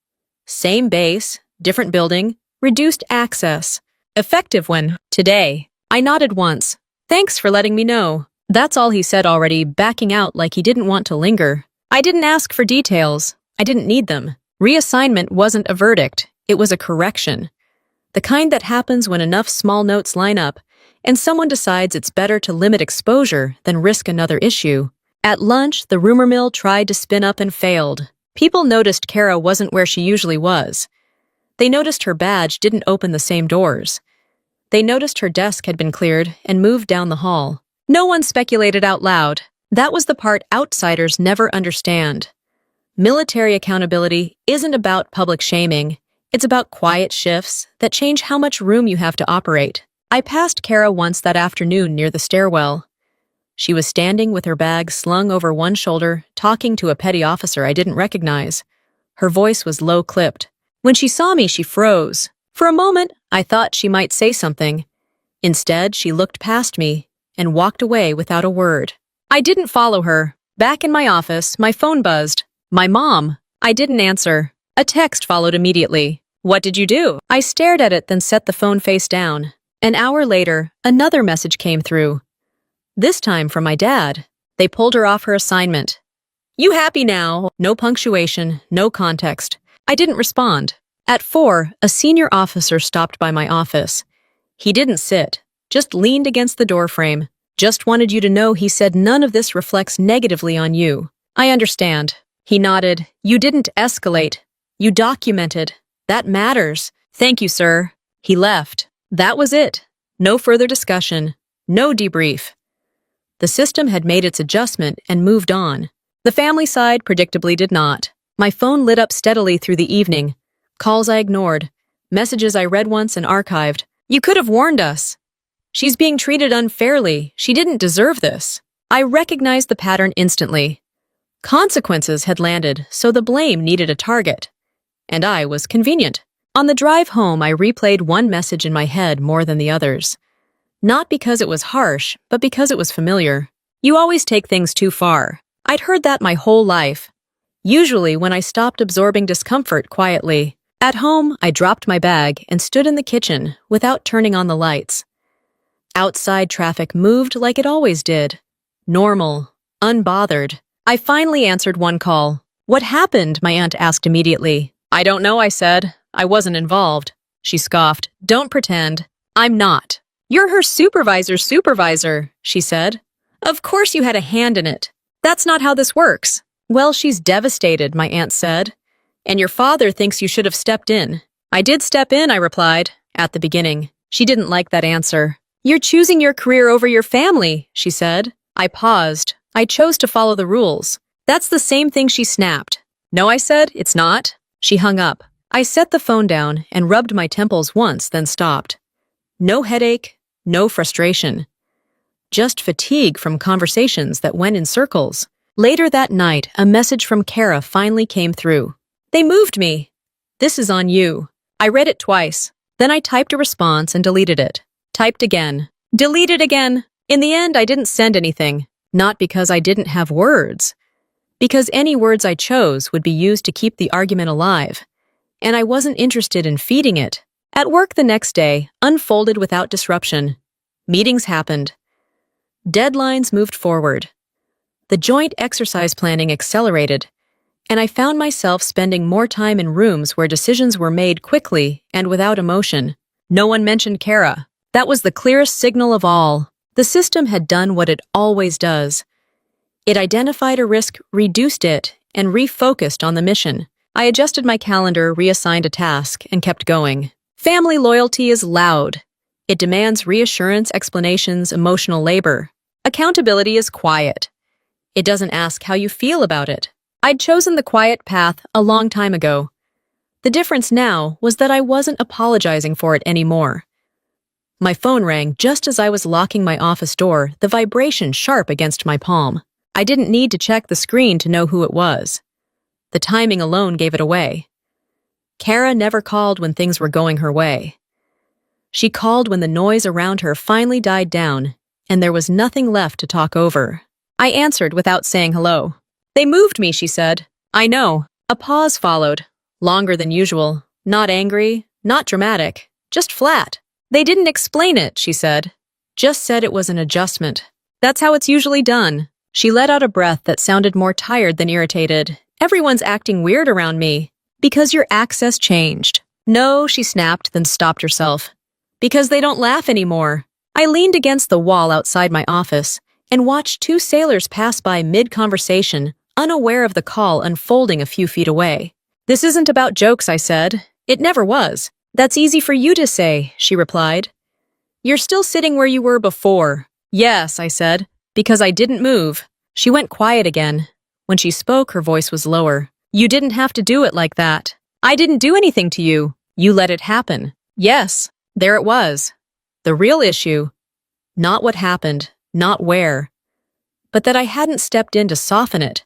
Same base, different building, reduced access. Effective when? Today. I nodded once. Thanks for letting me know. That's all he said, already backing out like he didn't want to linger. I didn't ask for details. I didn't need them. Reassignment wasn't a verdict. It was a correction. The kind that happens when enough small notes line up and someone decides it's better to limit exposure than risk another issue. At lunch, the rumor mill tried to spin up and failed. People noticed Kara wasn't where she usually was. They noticed her badge didn't open the same doors. They noticed her desk had been cleared and moved down the hall. No one speculated out loud. That was the part outsiders never understand. Military accountability isn't about public shaming. It's about quiet shifts that change how much room you have to operate. I passed Kara once that afternoon near the stairwell. She was standing with her bag slung over one shoulder, talking to a petty officer I didn't recognize. Her voice was low-clipped. When she saw me, she froze. For a moment, I thought she might say something. Instead, she looked past me and walked away without a word. I didn't follow her. Back in my office, my phone buzzed. My mom. I didn't answer. A text followed immediately. What did you do? I stared at it, then set the phone face down. An hour later, another message came through. This time from my dad. They pulled her off her assignment. You happy now? No punctuation, no context. I didn't respond. At 4, a senior officer stopped by my office. He didn't sit, just leaned against the doorframe. Just wanted you to know, he said, none of this reflects negatively on you. I understand. He nodded. You didn't escalate. You documented. That matters. Thank you, sir. He left. That was it. No further discussion. No debrief. The system had made its adjustment and moved on. The family side predictably did not. My phone lit up steadily through the evening. Calls I ignored. Messages I read once and archived. You could have warned us. She's being treated unfairly. She didn't deserve this. I recognized the pattern instantly. Consequences had landed, so the blame needed a target. And I was convenient. On the drive home, I replayed one message in my head more than the others. Not because it was harsh, but because it was familiar. You always take things too far. I'd heard that my whole life. Usually when I stopped absorbing discomfort quietly. At home, I dropped my bag and stood in the kitchen without turning on the lights. Outside traffic moved like it always did. Normal, unbothered. I finally answered one call. "What happened?" my aunt asked immediately. "I don't know," I said. "I wasn't involved." She scoffed. "Don't pretend." "I'm not." "You're her supervisor's supervisor," she said. "Of course you had a hand in it. That's not how this works." "Well, she's devastated," my aunt said. "And your father thinks you should have stepped in." "I did step in," I replied, at the beginning. She didn't like that answer. "You're choosing your career over your family," she said. I paused. I chose to follow the rules. "That's the same thing," she snapped. "No," I said, "it's not." She hung up. I set the phone down and rubbed my temples once, then stopped. No headache, no frustration. Just fatigue from conversations that went in circles. Later that night, a message from Kara finally came through. "They moved me. This is on you." I read it twice. Then I typed a response and deleted it. Typed again. Deleted again. In the end, I didn't send anything. Not because I didn't have words. Because any words I chose would be used to keep the argument alive. And I wasn't interested in feeding it. At work the next day, unfolded without disruption. Meetings happened. Deadlines moved forward. The joint exercise planning accelerated, and I found myself spending more time in rooms where decisions were made quickly and without emotion. No one mentioned Kara. That was the clearest signal of all. The system had done what it always does. It identified a risk, reduced it, and refocused on the mission. I adjusted my calendar, reassigned a task, and kept going. Family loyalty is loud. It demands reassurance, explanations, emotional labor. Accountability is quiet. It doesn't ask how you feel about it. I'd chosen the quiet path a long time ago. The difference now was that I wasn't apologizing for it anymore. My phone rang just as I was locking my office door, the vibration sharp against my palm. I didn't need to check the screen to know who it was. The timing alone gave it away. Kara never called when things were going her way. She called when the noise around her finally died down, and there was nothing left to talk over. I answered without saying hello. "They moved me," she said. "I know." A pause followed, longer than usual. Not angry, not dramatic, just flat. "They didn't explain it," she said. "Just said it was an adjustment. That's how it's usually done." She let out a breath that sounded more tired than irritated. "Everyone's acting weird around me. Because your access changed." "No," she snapped, then stopped herself. "Because they don't laugh anymore." I leaned against the wall outside my office and watched two sailors pass by mid-conversation, unaware of the call unfolding a few feet away. "This isn't about jokes," I said. "It never was." "That's easy for you to say," she replied. "You're still sitting where you were before." "Yes," I said, "because I didn't move." She went quiet again. When she spoke, her voice was lower. "You didn't have to do it like that. I didn't do anything to you. You let it happen." Yes, there it was. The real issue. Not what happened, not where. But that I hadn't stepped in to soften it.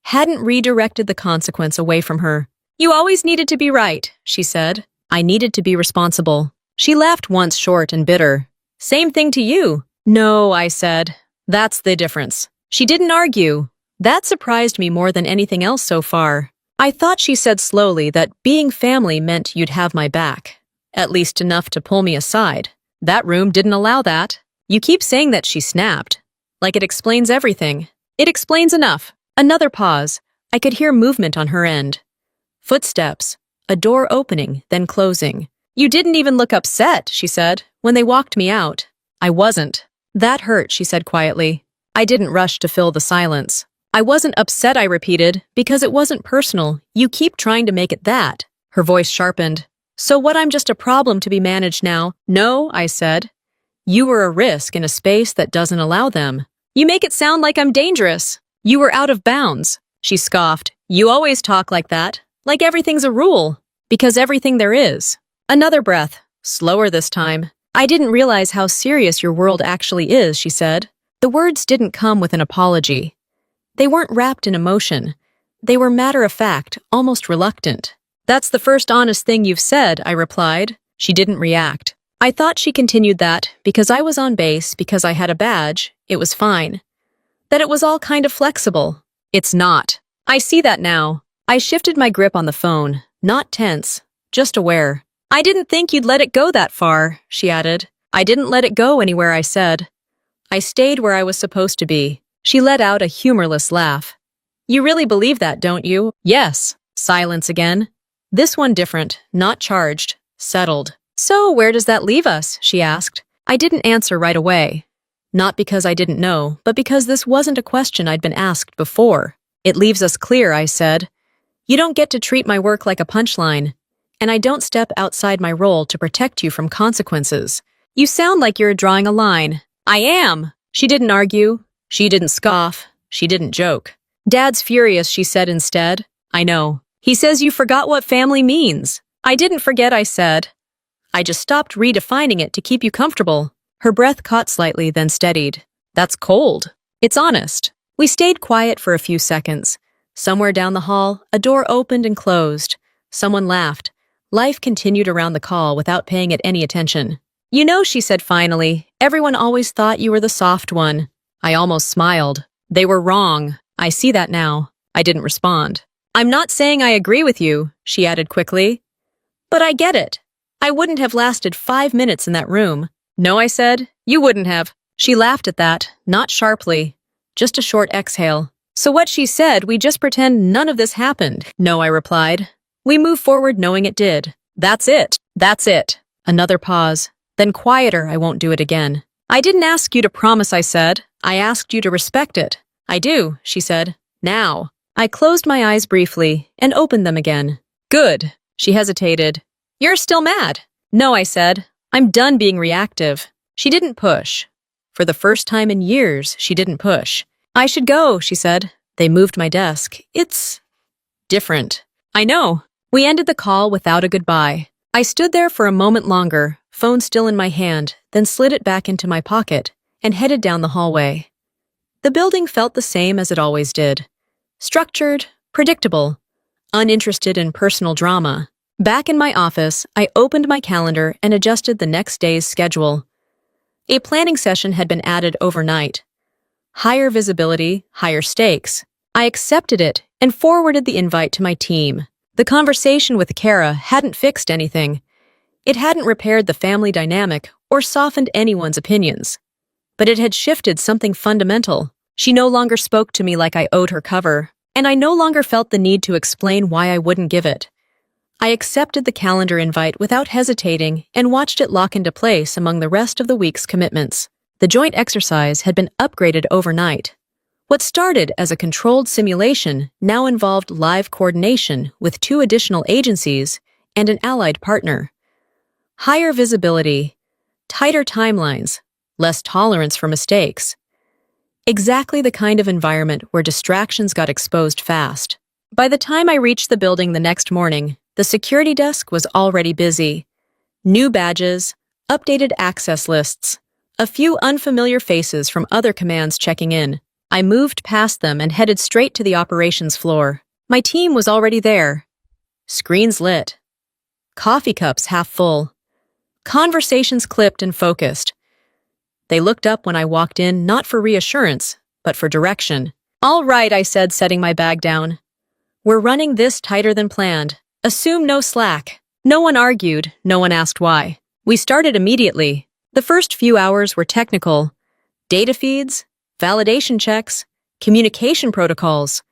Hadn't redirected the consequence away from her. "You always needed to be right," she said. "I needed to be responsible." She laughed once, short and bitter. "Same thing to you." "No," I said. "That's the difference." She didn't argue. That surprised me more than anything else so far. I thought she said slowly that being family meant you'd have my back. At least enough to pull me aside. That room didn't allow that. "You keep saying that," she snapped. "Like it explains everything." "It explains enough." Another pause. I could hear movement on her end. Footsteps. A door opening, then closing. "You didn't even look upset," she said, "when they walked me out." I wasn't. "That hurt," she said quietly. I didn't rush to fill the silence. "I wasn't upset," I repeated, "because it wasn't personal. You keep trying to make it that." Her voice sharpened. "So what, I'm just a problem to be managed now?" "No," I said. "You were a risk in a space that doesn't allow them." "You make it sound like I'm dangerous." "You were out of bounds." She scoffed. "You always talk like that. Like everything's a rule." "Because everything there is." Another breath. Slower this time. "I didn't realize how serious your world actually is," she said. The words didn't come with an apology. They weren't wrapped in emotion. They were matter-of-fact, almost reluctant. "That's the first honest thing you've said," I replied. She didn't react. I thought she continued that, because I was on base, because I had a badge, it was fine. That it was all kind of flexible. It's not. I see that now. I shifted my grip on the phone, not tense, just aware. "I didn't think you'd let it go that far," she added. "I didn't let it go anywhere," I said. "I stayed where I was supposed to be." She let out a humorless laugh. "You really believe that, don't you?" "Yes." Silence again. This one different, not charged, settled. "So where does that leave us?" she asked. I didn't answer right away. Not because I didn't know, but because this wasn't a question I'd been asked before. "It leaves us clear," I said. "You don't get to treat my work like a punchline, and I don't step outside my role to protect you from consequences. You sound like you're drawing a line." "I am." She didn't argue. She didn't scoff. She didn't joke. "Dad's furious," she said instead. "I know. He says you forgot what family means." "I didn't forget," I said. "I just stopped redefining it to keep you comfortable." Her breath caught slightly, then steadied. "That's cold." "It's honest." We stayed quiet for a few seconds. Somewhere down the hall, a door opened and closed. Someone laughed. Life continued around the call without paying it any attention. "You know," she said finally, "everyone always thought you were the soft one." I almost smiled. They were wrong. I see that now. I didn't respond. "I'm not saying I agree with you," she added quickly. "But I get it. I wouldn't have lasted 5 minutes in that room." "No," I said. "You wouldn't have." She laughed at that, not sharply. Just a short exhale. "So what she said, we just pretend none of this happened." "No," I replied. "We move forward knowing it did." "That's it. That's it." Another pause. Then quieter, "I won't do it again." "I didn't ask you to promise," I said. "I asked you to respect it." "I do," she said. "Now." I closed my eyes briefly and opened them again. "Good." She hesitated. "You're still mad." "No," I said. "I'm done being reactive." She didn't push. For the first time in years, she didn't push. "I should go," she said. They moved my desk. "It's different." "I know." We ended the call without a goodbye. I stood there for a moment longer, phone still in my hand, then slid it back into my pocket and headed down the hallway. The building felt the same as it always did. Structured, predictable, uninterested in personal drama. Back in my office, I opened my calendar and adjusted the next day's schedule. A planning session had been added overnight. Higher visibility, higher stakes. I accepted it and forwarded the invite to my team. The conversation with Kara hadn't fixed anything. It hadn't repaired the family dynamic or softened anyone's opinions. But it had shifted something fundamental. She no longer spoke to me like I owed her cover, and I no longer felt the need to explain why I wouldn't give it. I accepted the calendar invite without hesitating and watched it lock into place among the rest of the week's commitments. The joint exercise had been upgraded overnight. What started as a controlled simulation now involved live coordination with 2 additional agencies and an allied partner. Higher visibility, tighter timelines, less tolerance for mistakes. Exactly the kind of environment where distractions got exposed fast. By the time I reached the building the next morning, the security desk was already busy. New badges, updated access lists, a few unfamiliar faces from other commands checking in. I moved past them and headed straight to the operations floor. My team was already there. Screens lit. Coffee cups half full. Conversations clipped and focused. They looked up when I walked in, not for reassurance, but for direction. "All right," I said, setting my bag down. "We're running this tighter than planned. Assume no slack." No one argued, no one asked why. We started immediately. The first few hours were technical. Data feeds, validation checks, communication protocols.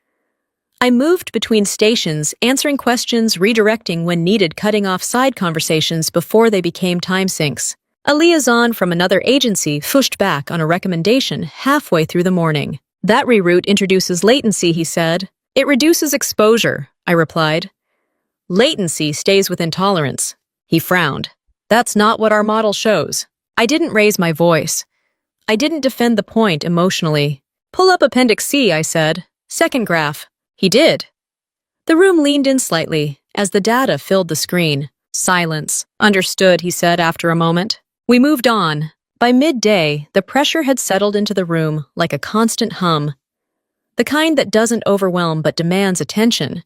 I moved between stations, answering questions, redirecting when needed, cutting off side conversations before they became time sinks. A liaison from another agency pushed back on a recommendation halfway through the morning. "That reroute introduces latency," he said. "It reduces exposure," I replied. "Latency stays within tolerance." He frowned. "That's not what our model shows." I didn't raise my voice. I didn't defend the point emotionally. "Pull up Appendix C," I said. "Second graph." He did. The room leaned in slightly as the data filled the screen. "Silence." "Understood," he said after a moment. We moved on. By midday, the pressure had settled into the room like a constant hum. The kind that doesn't overwhelm but demands attention.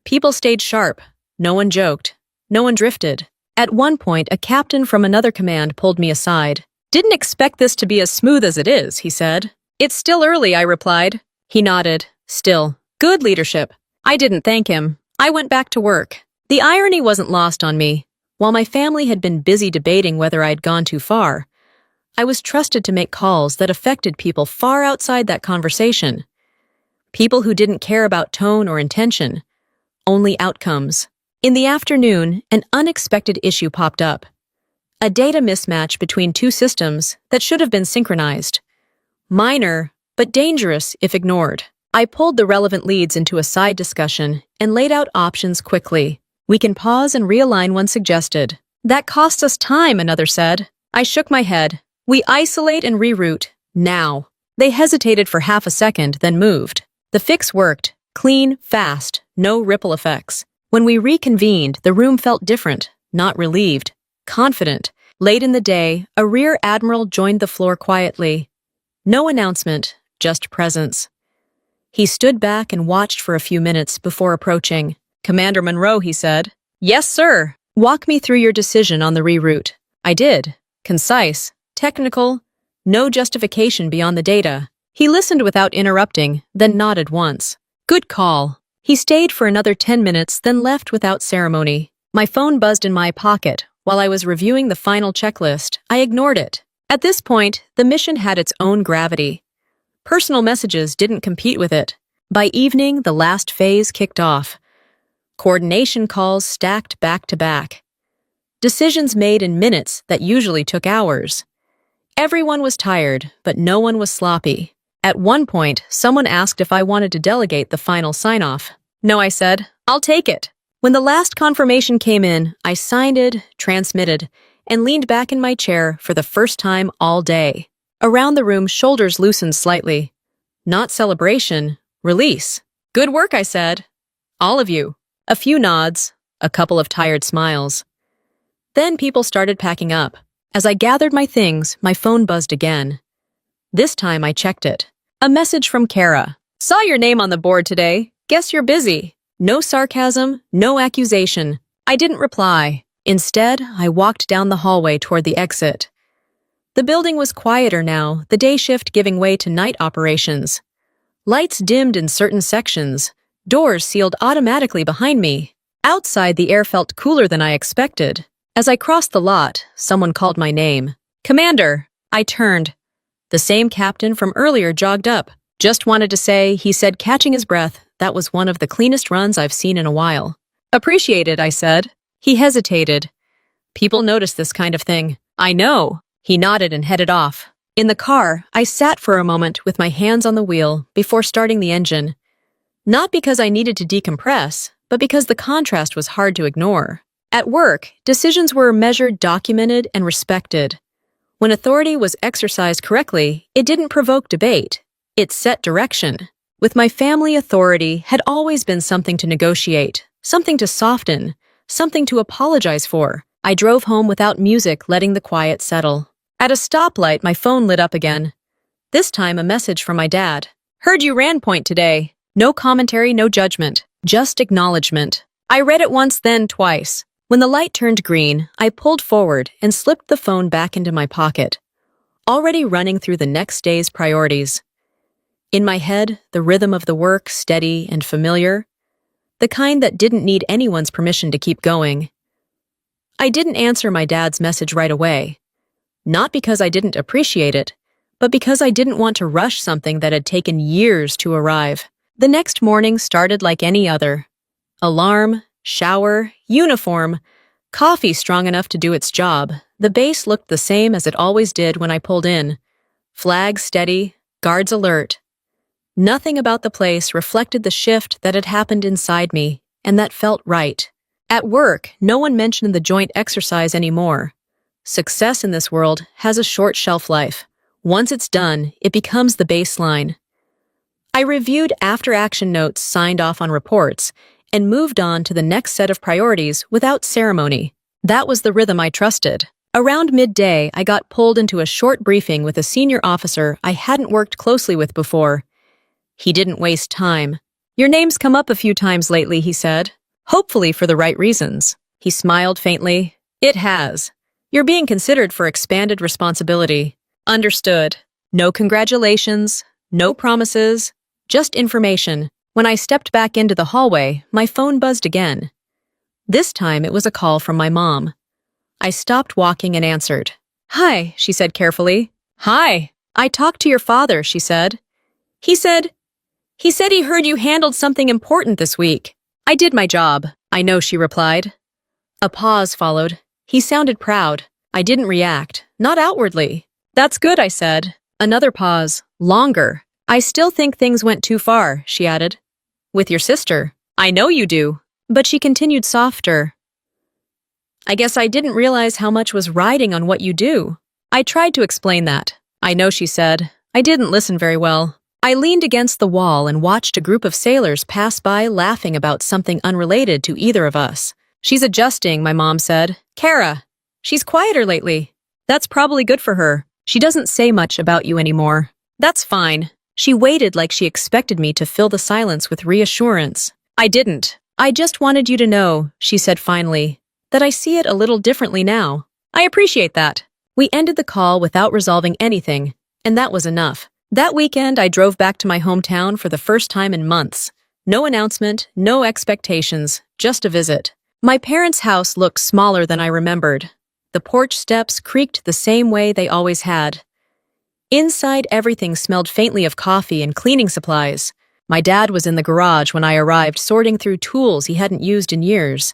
People stayed sharp. No one joked. No one drifted. At one point, a captain from another command pulled me aside. "Didn't expect this to be as smooth as it is," he said. "It's still early," I replied. He nodded. "Still. Good leadership." I didn't thank him. I went back to work. The irony wasn't lost on me. While my family had been busy debating whether I'd gone too far, I was trusted to make calls that affected people far outside that conversation. People who didn't care about tone or intention, only outcomes. In the afternoon, an unexpected issue popped up. A data mismatch between two systems that should have been synchronized. Minor, but dangerous if ignored. I pulled the relevant leads into a side discussion and laid out options quickly. "We can pause and realign," one suggested. "That costs us time," another said. I shook my head. "We isolate and reroute, now." They hesitated for half a second, then moved. The fix worked. Clean, fast, no ripple effects. When we reconvened, the room felt different, not relieved, confident. Late in the day, a rear admiral joined the floor quietly. No announcement, just presence. He stood back and watched for a few minutes before approaching. "Commander Monroe," he said. "Yes, sir." "Walk me through your decision on the reroute." I did. Concise, technical, no justification beyond the data. He listened without interrupting, then nodded once. "Good call." He stayed for another 10 minutes, then left without ceremony. My phone buzzed in my pocket. While I was reviewing the final checklist, I ignored it. At this point, the mission had its own gravity. Personal messages didn't compete with it. By evening, the last phase kicked off. Coordination calls stacked back to back. Decisions made in minutes that usually took hours. Everyone was tired, but no one was sloppy. At one point, someone asked if I wanted to delegate the final sign-off. "No," I said. "I'll take it." When the last confirmation came in, I signed it, transmitted, and leaned back in my chair for the first time all day. Around the room, shoulders loosened slightly. Not celebration, release. "Good work," I said. "All of you." A few nods, a couple of tired smiles. Then people started packing up. As I gathered my things, my phone buzzed again. This time I checked it. A message from Kara. "Saw your name on the board today. Guess you're busy." No sarcasm, no accusation. I didn't reply. Instead, I walked down the hallway toward the exit. The building was quieter now, the day shift giving way to night operations. Lights dimmed in certain sections. Doors sealed automatically behind me. Outside, the air felt cooler than I expected. As I crossed the lot, someone called my name. "Commander!" I turned. The same captain from earlier jogged up. "Just wanted to say," he said, catching his breath, "that was one of the cleanest runs I've seen in a while." "Appreciate it," I said. He hesitated. "People notice this kind of thing." "I know." He nodded and headed off. In the car, I sat for a moment with my hands on the wheel before starting the engine. Not because I needed to decompress, but because the contrast was hard to ignore. At work, decisions were measured, documented, and respected. When authority was exercised correctly, it didn't provoke debate. It set direction. With my family, authority had always been something to negotiate, something to soften, something to apologize for. I drove home without music, letting the quiet settle. At a stoplight, my phone lit up again. This time, a message from my dad. "Heard you ran point today." No commentary, no judgment, just acknowledgement. I read it once, then twice. When the light turned green, I pulled forward and slipped the phone back into my pocket, already running through the next day's priorities. In my head, the rhythm of the work steady and familiar, the kind that didn't need anyone's permission to keep going. I didn't answer my dad's message right away, not because I didn't appreciate it, but because I didn't want to rush something that had taken years to arrive. The next morning started like any other. Alarm, shower, uniform, coffee strong enough to do its job. The base looked the same as it always did when I pulled in. Flags steady, guards alert. Nothing about the place reflected the shift that had happened inside me, and that felt right. At work, no one mentioned the joint exercise anymore. Success in this world has a short shelf life. Once it's done, it becomes the baseline. I reviewed after-action notes, signed off on reports, and moved on to the next set of priorities without ceremony. That was the rhythm I trusted. Around midday, I got pulled into a short briefing with a senior officer I hadn't worked closely with before. He didn't waste time. Your name's come up a few times lately, he said. Hopefully for the right reasons. He smiled faintly. It has. You're being considered for expanded responsibility. Understood. No congratulations, no promises, just information. When I stepped back into the hallway, my phone buzzed again. This time it was a call from my mom. I stopped walking and answered. Hi, she said carefully. Hi. I talked to your father, she said. He said he heard you handled something important this week. I did my job, I know, she replied. A pause followed. He sounded proud. I didn't react, not outwardly. That's good, I said. Another pause, longer. I still think things went too far, she added. With your sister. I know you do. But she continued softer. I guess I didn't realize how much was riding on what you do. I tried to explain that. I know, she said. I didn't listen very well. I leaned against the wall and watched a group of sailors pass by laughing about something unrelated to either of us. She's adjusting, my mom said. Kara. She's quieter lately. That's probably good for her. She doesn't say much about you anymore. That's fine. She waited like she expected me to fill the silence with reassurance. I didn't. I just wanted you to know, she said finally, that I see it a little differently now. I appreciate that. We ended the call without resolving anything, and that was enough. That weekend, I drove back to my hometown for the first time in months. No announcement, no expectations, just a visit. My parents' house looked smaller than I remembered. The porch steps creaked the same way they always had. Inside, everything smelled faintly of coffee and cleaning supplies. My dad was in the garage when I arrived, sorting through tools he hadn't used in years.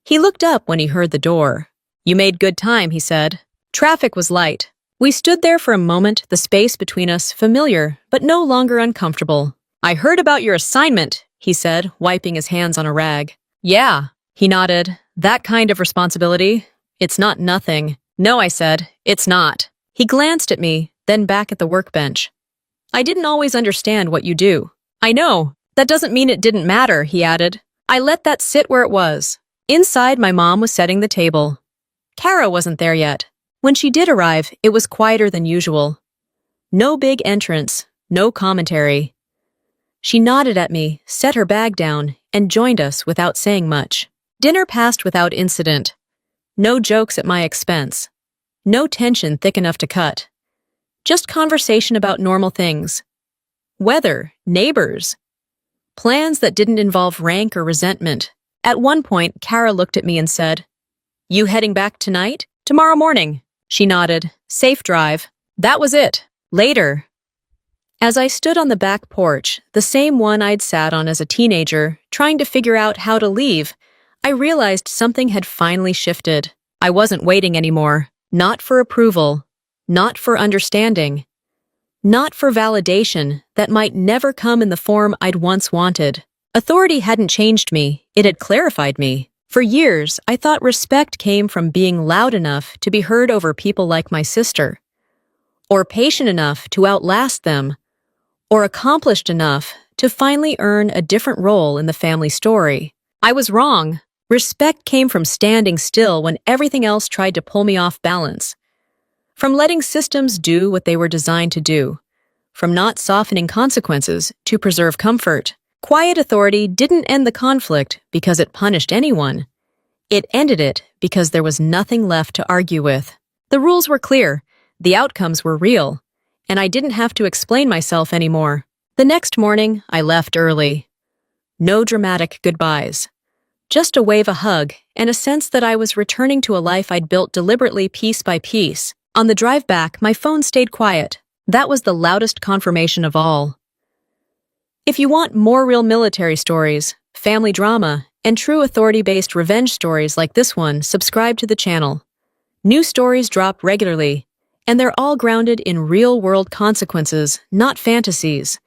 He looked up when he heard the door. You made good time, he said. Traffic was light. We stood there for a moment, the space between us familiar, but no longer uncomfortable. I heard about your assignment, he said, wiping his hands on a rag. Yeah, he nodded. That kind of responsibility. It's not nothing. No, I said, it's not. He glanced at me, then back at the workbench. I didn't always understand what you do. I know. That doesn't mean it didn't matter, he added. I let that sit where it was. Inside, my mom was setting the table. Kara wasn't there yet. When she did arrive, it was quieter than usual. No big entrance, no commentary. She nodded at me, set her bag down, and joined us without saying much. Dinner passed without incident. No jokes at my expense. No tension thick enough to cut. Just conversation about normal things. Weather, neighbors. Plans that didn't involve rank or resentment. At one point, Kara looked at me and said, You heading back tonight? Tomorrow morning. She nodded. Safe drive. That was it. Later. As I stood on the back porch, the same one I'd sat on as a teenager, trying to figure out how to leave, I realized something had finally shifted. I wasn't waiting anymore. Not for approval. Not for understanding. Not for validation that might never come in the form I'd once wanted. Authority hadn't changed me. It had clarified me. For years, I thought respect came from being loud enough to be heard over people like my sister, or patient enough to outlast them, or accomplished enough to finally earn a different role in the family story. I was wrong. Respect came from standing still when everything else tried to pull me off balance, from letting systems do what they were designed to do, from not softening consequences to preserve comfort. Quiet authority didn't end the conflict because it punished anyone. It ended it because there was nothing left to argue with. The rules were clear, the outcomes were real, and I didn't have to explain myself anymore. The next morning, I left early. No dramatic goodbyes. Just a wave, a hug, and a sense that I was returning to a life I'd built deliberately piece by piece. On the drive back, my phone stayed quiet. That was the loudest confirmation of all. If you want more real military stories, family drama, and true authority-based revenge stories like this one, subscribe to the channel. New stories drop regularly, and they're all grounded in real-world consequences, not fantasies.